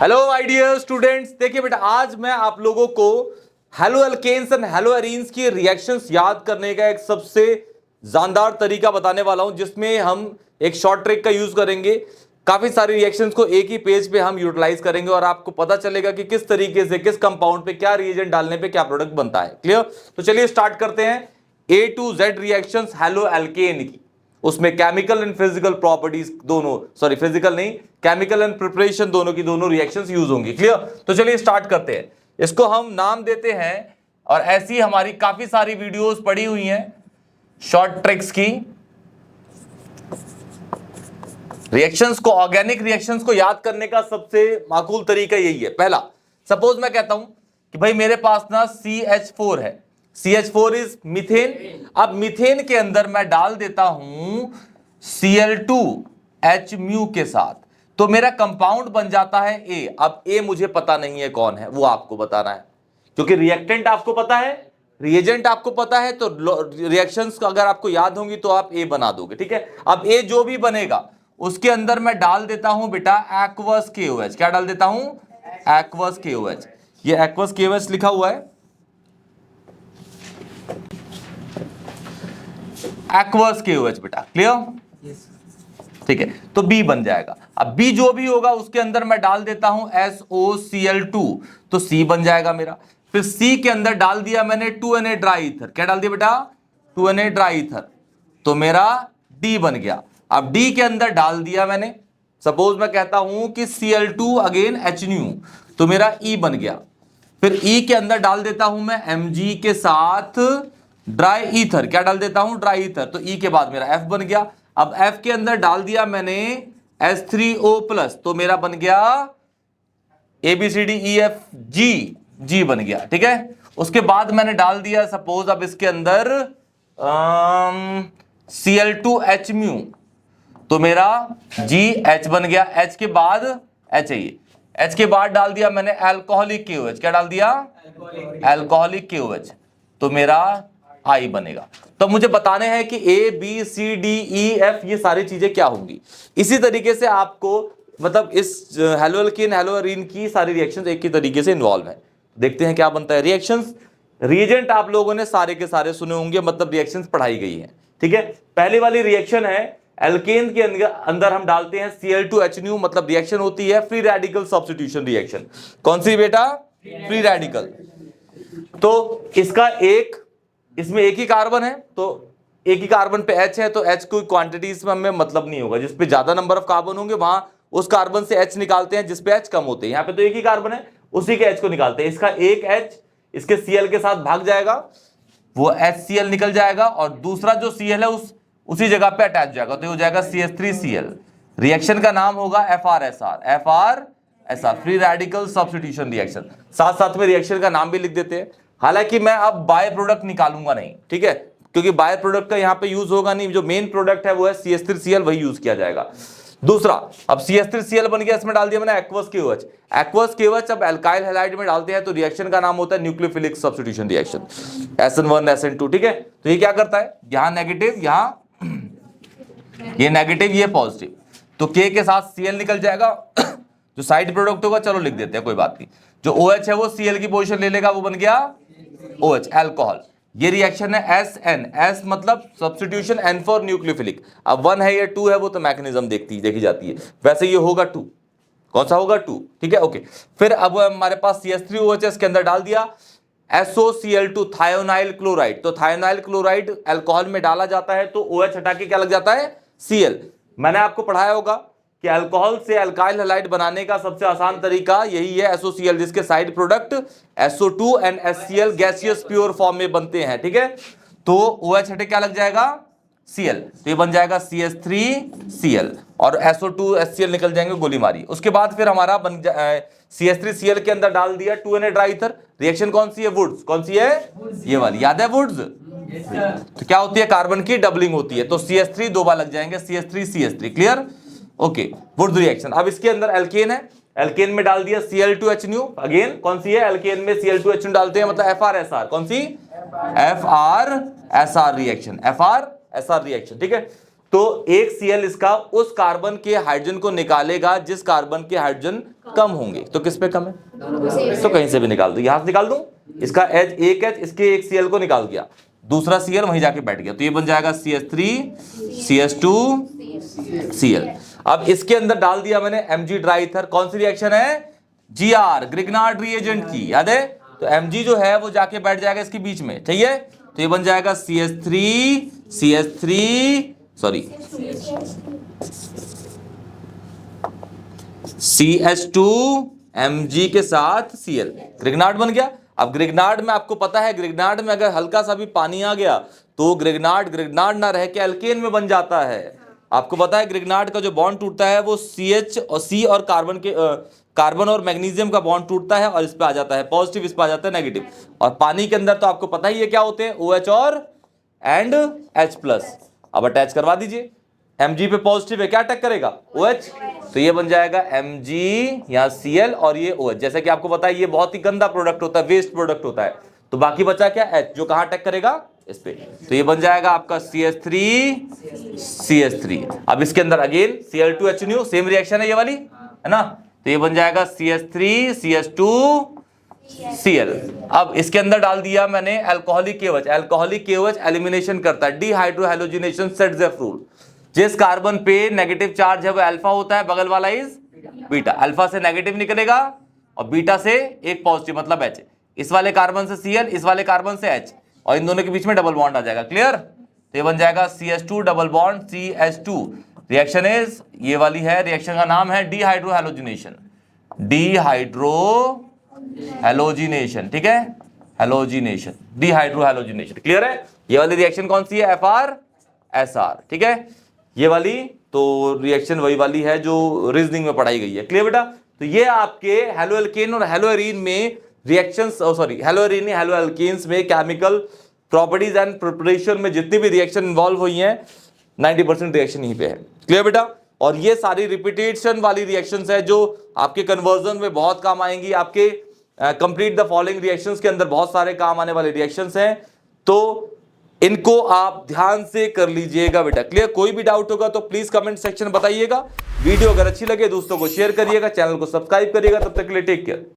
Hello my dear students, देखिए बेटा आज मैं आप लोगों को haloalkanes and haloarenes की रिएक्शंस याद करने का एक सबसे जानदार तरीका बताने वाला हूं, जिसमें हम एक शॉर्ट ट्रिक का यूज करेंगे। काफी सारी रिएक्शंस को एक ही पेज पे हम यूटिलाइज करेंगे और आपको पता चलेगा कि किस तरीके से किस कंपाउंड पे क्या रिएजेंट डालने पे क्या प्रोडक्ट बनता है। क्लियर? तो चलिए स्टार्ट करते हैं A to Z reactions halo alkane की। उसमें केमिकल एंड फिजिकल प्रॉपर्टीज दोनों, सॉरी फिजिकल नहीं, केमिकल एंड प्रिपरेशन दोनों की दोनों रिएक्शंस यूज होंगी। क्लियर? तो चलिए स्टार्ट करते हैं। इसको हम नाम देते हैं, और ऐसी हमारी काफी सारी वीडियोस पड़ी हुई हैं शॉर्ट ट्रिक्स की। रिएक्शंस को, ऑर्गेनिक रिएक्शंस को याद करने का सबसे माकूल तरीका यही है। पहला, सपोज मैं कहता हूं कि भाई मेरे पास ना CH4 है, CH4 इज मीथेन। अब मीथेन के अंदर मैं डाल देता हूं Cl2H म्यू के साथ, तो मेरा कंपाउंड बन जाता है A। अब A मुझे पता नहीं है कौन है, वो आपको बताना है, क्योंकि रिएक्टेंट आपको पता है, रिएजेंट आपको पता है, तो रिएक्शंस अगर आपको याद होंगी तो आप A बना दोगे। ठीक है? अब A जो भी बनेगा उसके अंदर मैं डाल देता हूं बेटा एक्वस KOH। क्या डाल देता हूं? Aqueous KOH। ये एक्वस KOH लिखा हुआ है, एक्वस KOH बेटा। क्लियर? ठीक है, तो B बन जाएगा। अब B जो भी होगा उसके अंदर मैं डाल देता हूं SOCl2, तो C बन जाएगा मेरा। फिर C के अंदर डाल दिया मैंने 2Na ड्राई ईथर। क्या डाल दिया बेटा? 2Na ड्राई ईथर, तो मेरा D बन गया। अब D के अंदर डाल दिया मैंने, सपोज मैं कहता हूं कि Cl2 अगेन H न्यू, तो मेरा E बन गया। फिर E के अंदर डाल देता हूं मैं Mg के साथ ड्राई ईथर। क्या डाल देता हूं? ड्राई ईथर, तो E के बाद मेरा F बन गया। अब F के अंदर डाल दिया मैंने H3O+, तो मेरा बन गया ABCDEFG, G बन गया। ठीक है? उसके बाद मैंने डाल दिया सपोज अब इसके अंदर Cl2H म्यू, तो मेरा GH बन गया। H के बाद H है, H के बाद डाल दिया मैंने अल्कोहलिक KOH। क्या डाल दिया? अल्कोहलिक KOH, तो मेरा I बनेगा। तो मुझे बताने हैं कि ABCDEF ये सारी चीजें क्या होंगी। इसी तरीके से आपको, मतलब इस हेलो एल्केन हेलो एरीन की सारी रिएक्शंस एक ही तरीके से इन्वॉल्व है। देखते हैं क्या बनता है। रिएक्शंस, रिएजेंट आप लोगों ने सारे के सारे सुने होंगे, मतलब रिएक्शंस पढ़ाई गई है। ठीक है? पहली वाली रिएक्शन है एल्केन के अंदर हम डालते हैं Cl2H न्यू, मतलब रिएक्शन होती है फ्री रेडिकल सब्स्टिट्यूशन रिएक्शन। कौन सी बेटा? Free radical. तो इसका इसमें एक ही कार्बन है, तो एक ही कार्बन पे H है, तो H कोई क्वांटिटीज में हमें मतलब नहीं होगा। जिस पे ज्यादा नंबर ऑफ कार्बन होंगे वहां उस कार्बन से H निकालते हैं, जिस पे H कम होते हैं। यहाँ पे तो एक ही कार्बन है, उसी के H को निकालते हैं। इसका एक H इसके Cl के साथ भाग जाएगा, वो HCl निकल जाएगा, और दूसरा जो Cl है उसी जगह पे अटैच जाएगा, तो हो जाएगा CH3Cl। रिएक्शन का नाम होगा FRSR, free radical substitution reaction. साथ साथ में रिएक्शन का नाम भी लिख देते हैं। हालांकि मैं अब बाय प्रोडक्ट निकालूंगा नहीं, ठीक है, क्योंकि बाय प्रोडक्ट का यहां पे यूज होगा नहीं। जो मेन प्रोडक्ट है वो है CH3Cl, वही यूज किया जाएगा। दूसरा, अब CH3Cl बन गया, इसमें डाल दिया मैंने एक्वस KOH। एक्वस KOH अब एल्काइल हैलाइड में डालते हैं, तो रिएक्शन का नाम होता है nucleophilic substitution reaction, SN1 SN2। ठीक है? तो ये क्या करता है, यहां नेगेटिव, यहां ये नेगेटिव, ये पॉजिटिव, तो K के साथ Cl निकल जाएगा। जो साइड प्रोडक्ट होगा चलो लिख देते हैं, कोई बात नहीं। जो OH है वो Cl की पोजीशन ले लेगा, वो बन गया OH, अल्कोहल। ये रिएक्शन है SN, S मतलब सब्स्टिट्यूशन, N फॉर न्यूक्लियोफिलिक। अब 1 है या 2 है वो तो मैकेनिज्म देखी जाती है, वैसे ये होगा 2। कौन सा होगा? 2। ठीक है? ओके। फिर अब हमारे पास CH3OH इसके अंदर डाल दिया SOCl2, थायोनाइल क्लोराइड। तो थायोनाइल क्लोराइड अल्कोहल में डाला जाता है, तो OH हटा के क्या लग जाता है? Cl। मैंने आपको पढ़ाया होगा कि अल्कोहल से अल्काइल हैलाइड बनाने का सबसे आसान तरीका यही है, SOCl, जिसके side product SO2 and HCl gaseous pure form में बनते हैं। ठीक है? तो OH हटे क्या लग जाएगा? Cl, तो ये बन जाएगा CH3Cl, और SO2 HCl निकल जाएंगे, गोली मारी। उसके बाद फिर हमारा बन CH3Cl के अंदर डाल दिया 2Na ड्राई ईथर। रिएक्शन कौन सी है? वुड्स। कौन सी है? ये वाली, याद है वुड्स? तो क्या होती है? कार्बन की डबलिंग होती है, तो CH3 दो बार लग जाएंगे, CH3 clear? Okay, Wurtz reaction. अब इसके अंदर एल्केन है, एल्केन में डाल दिया Cl2H न्यू। अगेन कौन सी है? एल्केन में Cl2H न्यू डालते हैं, मतलब FRSR। कौन सी? FRSR reaction, FRSR reaction. ठीक है? तो एक Cl इसका उस कार्बन के हाइड्रोजन को निकालेगा जिस कार्बन के हाइड्रोजन कम होंगे। तो किस पे कम है? तो कहीं से भी निकाल दो, यहां से निकाल दो, इसका H एक H इसके एक Cl को निकाल दिया, दूसरा Cl वहीं जाके बैठ गया, तो ये बन जाएगा CH3 CH2 Cl। अब इसके अंदर डाल दिया मैंने Mg ड्राई ईथर। कौन सी रिएक्शन है? GR ग्रिग्नार्ड रिएजेंट की, याद है? तो Mg जो है वो जाके बैठ जाएगा इसके बीच में, ठीक है? तो ये बन जाएगा CH3 CH2 Mg के साथ Cl, ग्रिग्नार्ड बन गया। अब ग्रिग्नार्ड में आपको पता है, ग्रिग्नार्ड में अगर हल्का सा भी पानी आ गया तो ग्रिग्नार्ड ना रह के एल्केन में बन जाता है। आपको पता है ग्रिग्नार्ड का जो बॉन्ड टूटता है वो CH और C और कार्बन और मैग्नीशियम का बॉन्ड टूटता है और इस पे आ जाता है पॉजिटिव, इस पे आ जाता है नेगेटिव। और पानी के अंदर तो आपको पता ही है क्या होते हैं, OH और एंड H+। अब अटैच करवा दीजिए, Mg पे पॉजिटिव है, क्या अटैक करेगा? OH। तो ये बन जाएगा Mg या Cl और ये OH। जैसे कि आपको पता है ये बहुत ही गंदा प्रोडक्ट होता है, वेस्ट प्रोडक्ट होता है। तो बाकी बचा क्या? H, जो कहां अटैक करेगा? इस पे। तो ये बन जाएगा आपका CH3 अब इसके अंदर अगेन Cl2H, सेम रिएक्शन है ये वाली, है ना? तो ये बन जाएगा CH3 CH2 Cl। अब इसके अंदर डाल दिया मैंने अल्कोहलिक KOH एलिमिनेशन करता है, डिहाइड्रोहैलोजिनेशन सेट्स द रूल। जिस कार्बन पे नेगेटिव चार्ज है वो अल्फा होता है, बगल वाला इज बीटा। अल्फा से नेगेटिव निकलेगा और बीटा से एक पॉजिटिव मतलब H। इस वाले कार्बन से Cl, इस वाले कार्बन से H, और इन दोनों के बीच में डबल बॉन्ड आ जाएगा। क्लियर? तो ये बन जाएगा CH2 double bond CH2। Reaction is ये वाली है, रिएक्शन का नाम है डिहाइड्रोहैलोजिनेशन, ठीक है? हैलोजिनेशन, डिहाइड्रोहैलोजिनेशन। क्लियर है? ये वाली रिएक्शन कौन सी है? FR-SR, ठीक है? ये वाली तो रिएक्शन वही वाली है जो रीजनिंग में पढ़ाई गई है। क्लियर बेटा? तो ये आपके हेलोएल्केन और हेलोएरीन में रिएक्शंस, हेलोएरीन हेलोएल्केन्स में केमिकल प्रॉपर्टीज एंड प्रिपरेशन में जितनी भी रिएक्शन इन्वॉल्व हुई हैं 90% रिएक्शन यहीं पे है। क्लियर बेटा? और ये सारी रिपीटेशन वाली रिएक्शंस है जो आपके कन्वर्जन में बहुत काम आएंगी, आपके कंप्लीट द फॉलोइंग रिएक्शंस के अंदर बहुत सारे काम आने वाले रिएक्शंस हैं। तो इनको आप ध्यान से कर लीजिएगा बेटा। क्लियर? कोई भी डाउट होगा तो प्लीज कमेंट सेक्शन में बताइएगा। वीडियो अगर अच्छी लगे दोस्तों को शेयर करिएगा, चैनल को सब्सक्राइब करिएगा। तब तक के लिए टेक केयर।